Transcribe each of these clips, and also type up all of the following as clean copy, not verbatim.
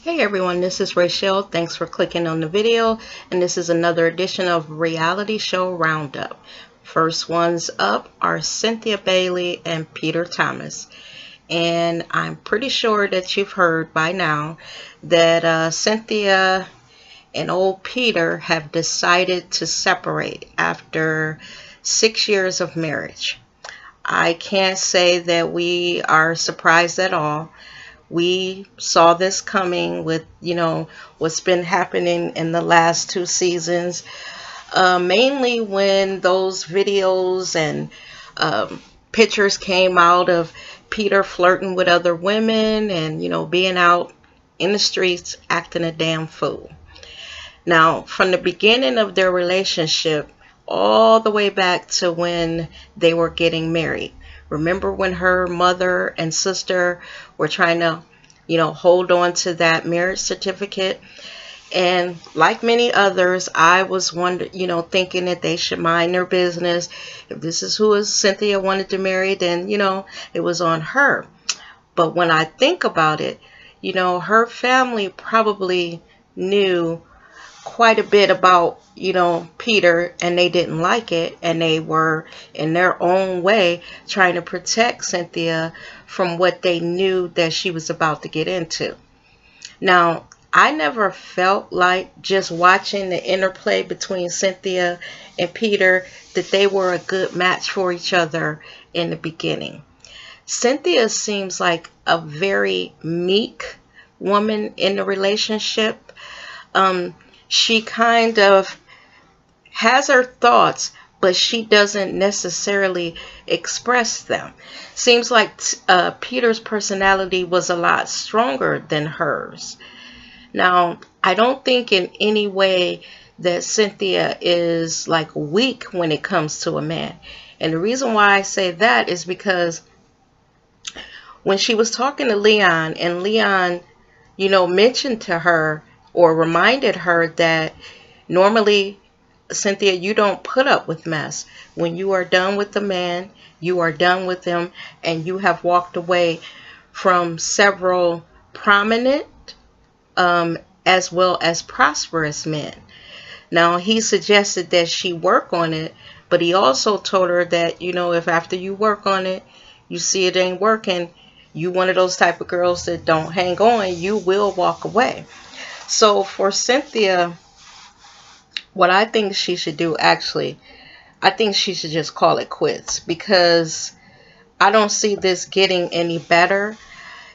Hey everyone, this is Rachel. Thanks for clicking on the video, and this is another edition of Reality Show Roundup. First ones up are Cynthia Bailey and Peter Thomas. And I'm pretty sure that you've heard by now that Cynthia and old Peter have decided to separate after 6 years of marriage. I can't say that we are surprised at all. We saw this coming with, what's been happening in the last 2 seasons. Mainly when those videos and pictures came out of Peter flirting with other women and, being out in the streets acting a damn fool. Now, from the beginning of their relationship, all the way back to when they were getting married. Remember when her mother and sister were trying to, hold on to that marriage certificate? And like many others, I was thinking that they should mind their business. If this is who Cynthia wanted to marry, then, it was on her. But when I think about it, her family probably knew quite a bit about Peter, and they didn't like it, and they were in their own way trying to protect Cynthia from what they knew that she was about to get into. Now, I never felt like, just watching the interplay between Cynthia and Peter, that they were a good match for each other in the beginning. Cynthia seems like a very meek woman in the relationship. She kind of has her thoughts, but she doesn't necessarily express them. Seems like Peter's personality was a lot stronger than hers. Now, I don't think in any way that Cynthia is like weak when it comes to a man. And the reason why I say that is because when she was talking to Leon, and Leon, mentioned to her or reminded her that normally, Cynthia, you don't put up with mess. When you are done with the man, you are done with him, and you have walked away from several prominent as well as prosperous men. Now, he suggested that she work on it, but he also told her that, if after you work on it, you see it ain't working, you one of those type of girls that don't hang on, you will walk away. So for Cynthia, what I think she should do, actually, I think she should just call it quits, because I don't see this getting any better.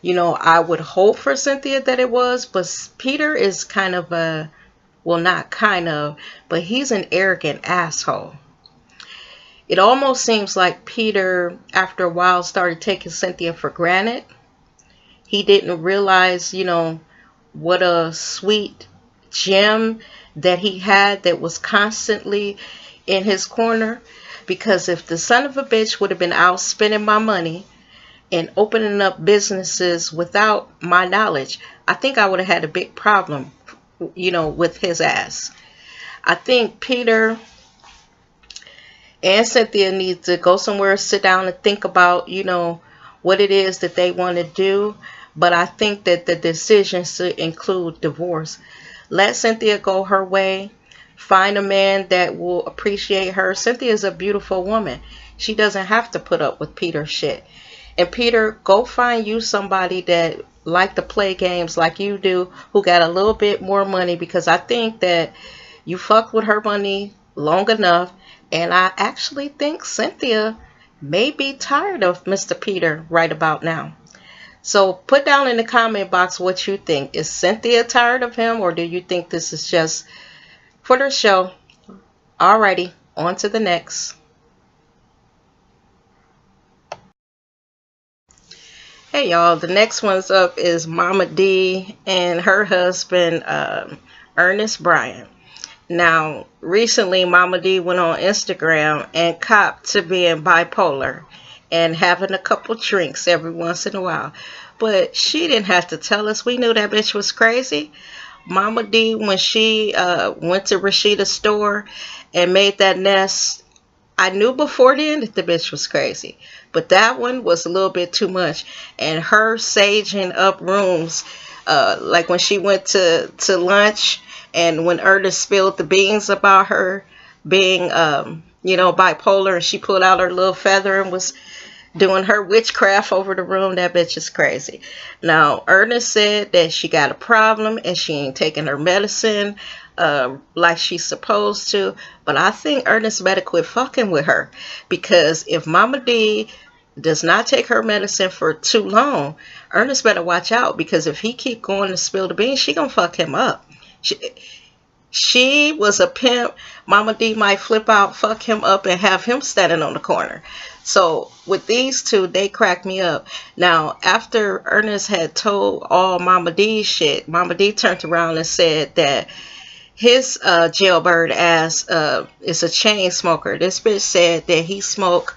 I would hope for Cynthia that it was, but Peter is kind of not kind of, but he's an arrogant asshole. It almost seems like Peter, after a while, started taking Cynthia for granted. He didn't realize, what a sweet gem that he had that was constantly in his corner. Because if the son of a bitch would have been out spending my money and opening up businesses without my knowledge, I think I would have had a big problem, with his ass. I think Peter and Cynthia need to go somewhere, sit down and think about, what it is that they want to do. But I think that the decision should include divorce. Let Cynthia go her way. Find a man that will appreciate her. Cynthia is a beautiful woman. She doesn't have to put up with Peter's shit. And Peter, go find you somebody that like to play games like you do, who got a little bit more money, because I think that you fucked with her money long enough. And I actually think Cynthia may be tired of Mr. Peter right about now. So put down in the comment box what you think. Is Cynthia tired of him, or do you think this is just for the show? Alrighty, on to the next. Hey y'all, the next one's up is Mama D and her husband Ernest Bryant. Now, recently Mama D went on Instagram and copped to being bipolar and having a couple drinks every once in a while. But she didn't have to tell us. We knew that bitch was crazy. Mama D, when she went to Rashida's store and made that nest, I knew before then that the bitch was crazy. But that one was a little bit too much. And her saging up rooms Like when she went to lunch, and when Ernest spilled the beans about her being, bipolar, and she pulled out her little feather and was doing her witchcraft over the room. That bitch is crazy. Now, Ernest said that she got a problem and she ain't taking her medicine like she's supposed to. But I think Ernest better quit fucking with her, because if Mama D does not take her medicine for too long, Ernest better watch out, because if he keep going to spill the beans, she gonna fuck him up. She was a pimp. Mama D might flip out, fuck him up, and have him standing on the corner. So with these two, they cracked me up. Now, after Ernest had told all Mama D's shit, Mama D turned around and said that his jailbird ass is a chain smoker. This bitch said that he smoked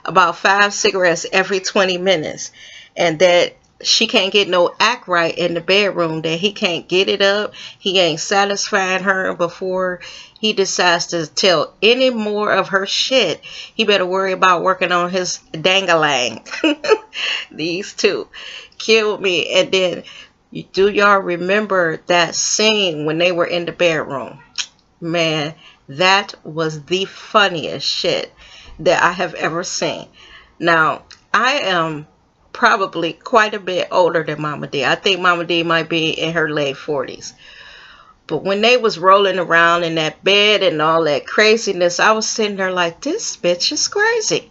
about 5 cigarettes every 20 minutes, and that she can't get no act right in the bedroom, that he can't get it up. He ain't satisfying her before he decides to tell any more of her shit. He better worry about working on his dangalang. These two killed me. And then, do y'all remember that scene when they were in the bedroom? Man, that was the funniest shit that I have ever seen. Now, I am probably quite a bit older than Mama D. I think Mama D might be in her late 40s. But when they was rolling around in that bed and all that craziness, I was sitting there like, this bitch is crazy.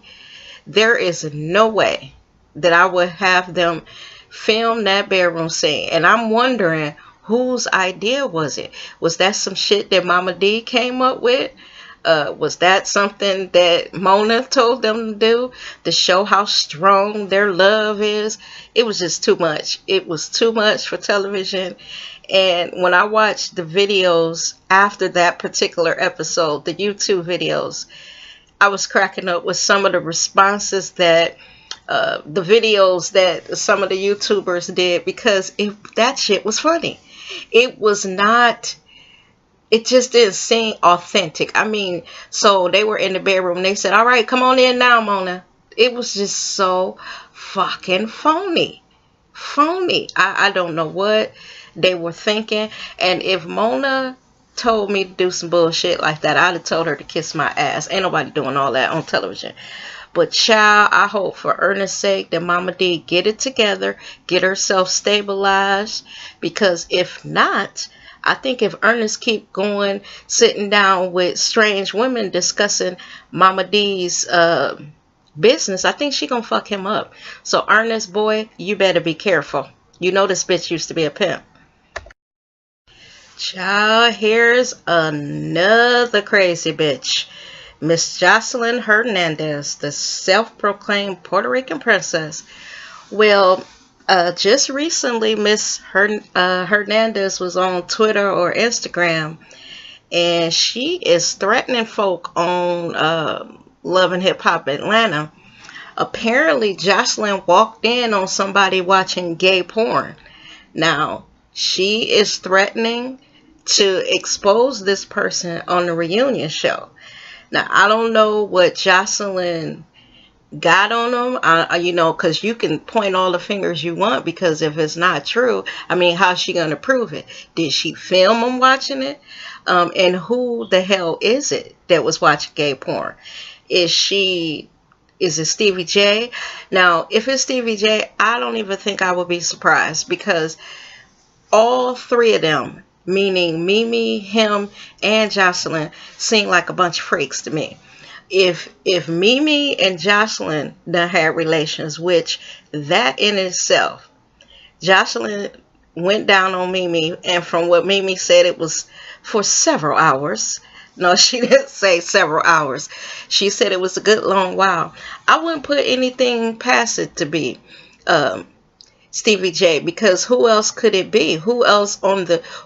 There is no way that I would have them film that bedroom scene. And I'm wondering, whose idea was it? Was that some shit that Mama D came up with? Was that something that Mona told them to do to show how strong their love is? It was just too much. It was too much for television. And when I watched the videos after that particular episode, the YouTube videos, I was cracking up with some of the responses that the videos that some of the YouTubers did, because that shit was funny. It was not... It just didn't seem authentic. I mean, so they were in the bedroom and they said, all right, come on in now, Mona. It was just so fucking phony. Phony. I don't know what they were thinking. And if Mona told me to do some bullshit like that, I'd have told her to kiss my ass. Ain't nobody doing all that on television. But child, I hope for Ernest's sake that Mama D get it together, get herself stabilized, because if not, I think if Ernest keep going, sitting down with strange women discussing Mama D's business, I think she gonna fuck him up. So Ernest, boy, you better be careful. You know this bitch used to be a pimp. Child, here's another crazy bitch. Miss Joseline Hernandez, the self-proclaimed Puerto Rican princess. Well, just recently, Miss Hernandez was on Twitter or Instagram, and she is threatening folk on Love and Hip Hop Atlanta. Apparently, Joseline walked in on somebody watching gay porn. Now, she is threatening to expose this person on the reunion show. Now, I don't know what Joseline got on them, because you can point all the fingers you want, because if it's not true, I mean, how's she going to prove it? Did she film them watching it? And who the hell is it that was watching gay porn? Is it Stevie J? Now, if it's Stevie J, I don't even think I would be surprised, because all three of them, meaning Mimi, him, and Joseline, seem like a bunch of freaks to me. If Mimi and Joseline done had relations, which that in itself, Joseline went down on Mimi, and from what Mimi said, it was for several hours. No, she didn't say several hours. She said it was a good long while. I wouldn't put anything past it to be Stevie J, because who else could it be? Who else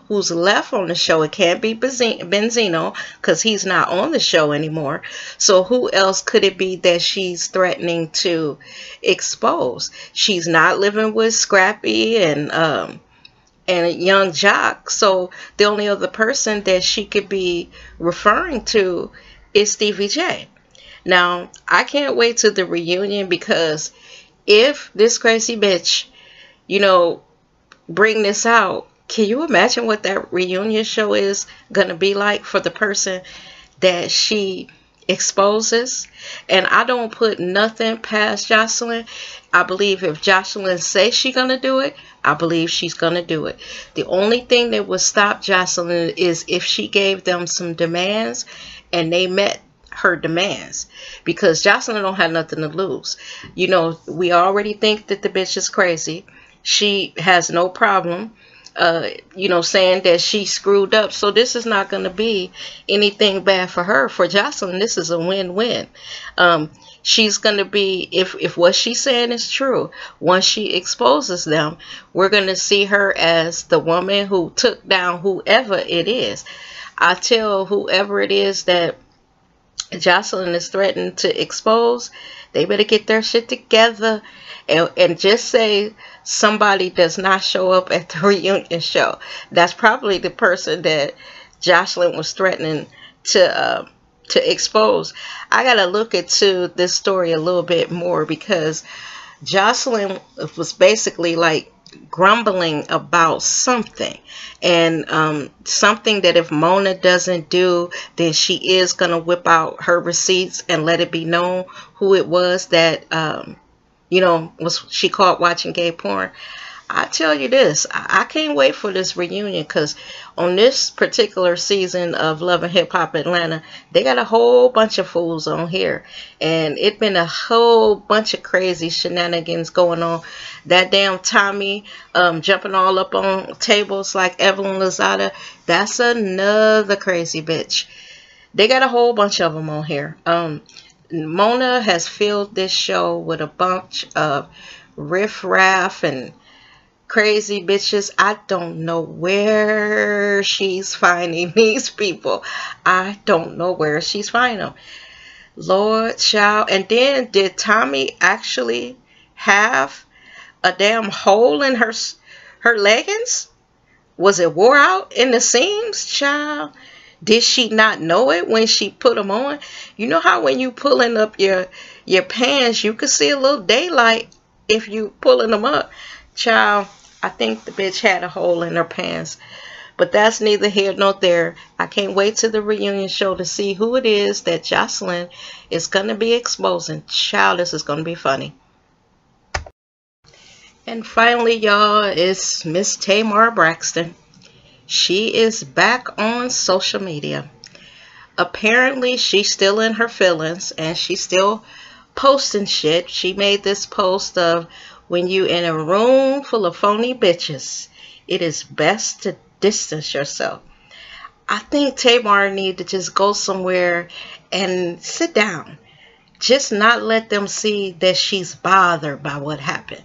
who's left on the show? It can't be Benzino, because he's not on the show anymore. So who else could it be that she's threatening to expose? She's not living with Scrappy and Young Jock. So the only other person that she could be referring to is Stevie J. Now, I can't wait to the reunion, because if this crazy bitch, bring this out, can you imagine what that reunion show is going to be like for the person that she exposes? And I don't put nothing past Joseline. I believe if Joseline says she's going to do it, I believe she's going to do it. The only thing that would stop Joseline is if she gave them some demands and they met her demands, because Joseline don't have nothing to lose. You know, we already think that the bitch is crazy. She has no problem you know, saying that she screwed up. So this is not going to be anything bad for her. For Joseline, this is a win-win. She's going to be, if what she's saying is true, once she exposes them, we're going to see her as the woman who took down whoever it is. I tell whoever it is that Joseline is threatened to expose, they better get their shit together and just say somebody does not show up at the reunion show. That's probably the person that Joseline was threatening to expose. I gotta look into this story a little bit more, because Joseline was basically like grumbling about something, and something that if Mona doesn't do, then she is gonna whip out her receipts and let it be known who it was that you know, was she caught watching gay porn. I tell you this, I can't wait for this reunion, because on this particular season of Love and Hip Hop Atlanta, they got a whole bunch of fools on here, and it's been a whole bunch of crazy shenanigans going on. That damn Tommy jumping all up on tables like Evelyn Lozada, that's another crazy bitch. They got a whole bunch of them on here. Mona has filled this show with a bunch of riff-raff and crazy bitches. I don't know where she's finding these people. I don't know where she's finding them. Lord child. And then, did Tommy actually have a damn hole in her leggings? Was it wore out in the seams, child? Did she not know it when she put them on? You know how when you pulling up your pants, you can see a little daylight if you pulling them up. Child, I think the bitch had a hole in her pants. But that's neither here nor there. I can't wait to the reunion show to see who it is that Joseline is going to be exposing. Child, this is going to be funny. And finally, y'all, it's Miss Tamar Braxton. She is back on social media. Apparently, she's still in her feelings and she's still posting shit. She made this post of, when you in a room full of phony bitches, it is best to distance yourself. I think Tamar need to just go somewhere and sit down. Just not let them see that she's bothered by what happened.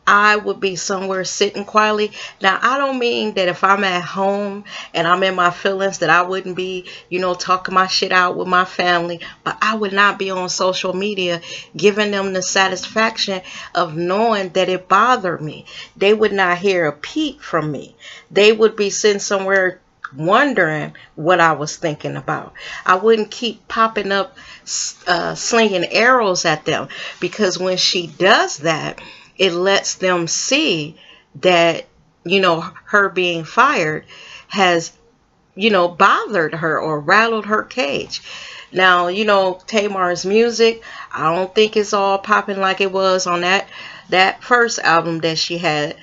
I would be somewhere sitting quietly. Now, I don't mean that if I'm at home and I'm in my feelings that I wouldn't be, you know, talking my shit out with my family. But I would not be on social media giving them the satisfaction of knowing that it bothered me. They would not hear a peep from me. They would be sitting somewhere wondering what I was thinking about. I wouldn't keep popping up, slinging arrows at them, because when she does that, it lets them see that, you know, her being fired has, you know, bothered her or rattled her cage. Now, you know, Tamar's music, I don't think it's all popping like it was on that first album that she had.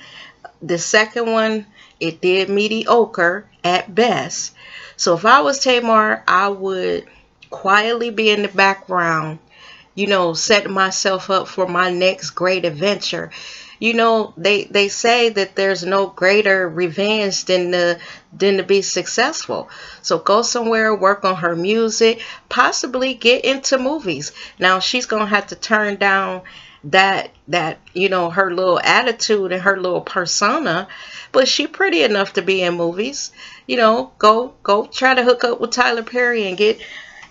The second one, it did mediocre at best. So if I was Tamar, I would quietly be in the background, you know, setting myself up for my next great adventure. You know, they say that there's no greater revenge than to be successful. So go somewhere, work on her music, possibly get into movies. Now she's gonna have to turn down that you know, her little attitude and her little persona, but she pretty enough to be in movies. You know, go try to hook up with Tyler Perry and get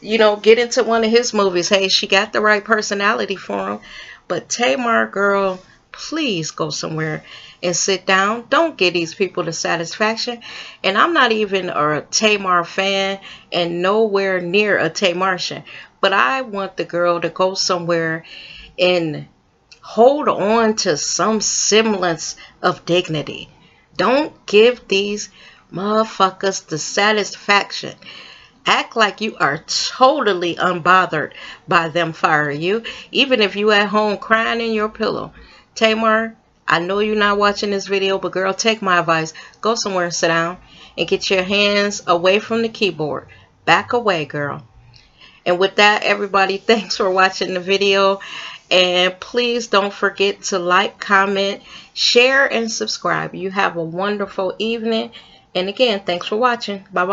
into one of his movies. Hey, she got the right personality for him. But Tamar, girl, please go somewhere and sit down. Don't give these people the satisfaction. And I'm not even a Tamar fan and nowhere near a Tamartian. But I want the girl to go somewhere and hold on to some semblance of dignity. Don't give these motherfuckers the satisfaction. Act like you are totally unbothered by them firing you, even if you at home crying in your pillow. Tamar, I know you're not watching this video, but girl, take my advice. Go somewhere and sit down and get your hands away from the keyboard. Back away, girl. And with that, everybody, thanks for watching the video. And please don't forget to like, comment, share, and subscribe. You have a wonderful evening. And again, thanks for watching. Bye-bye.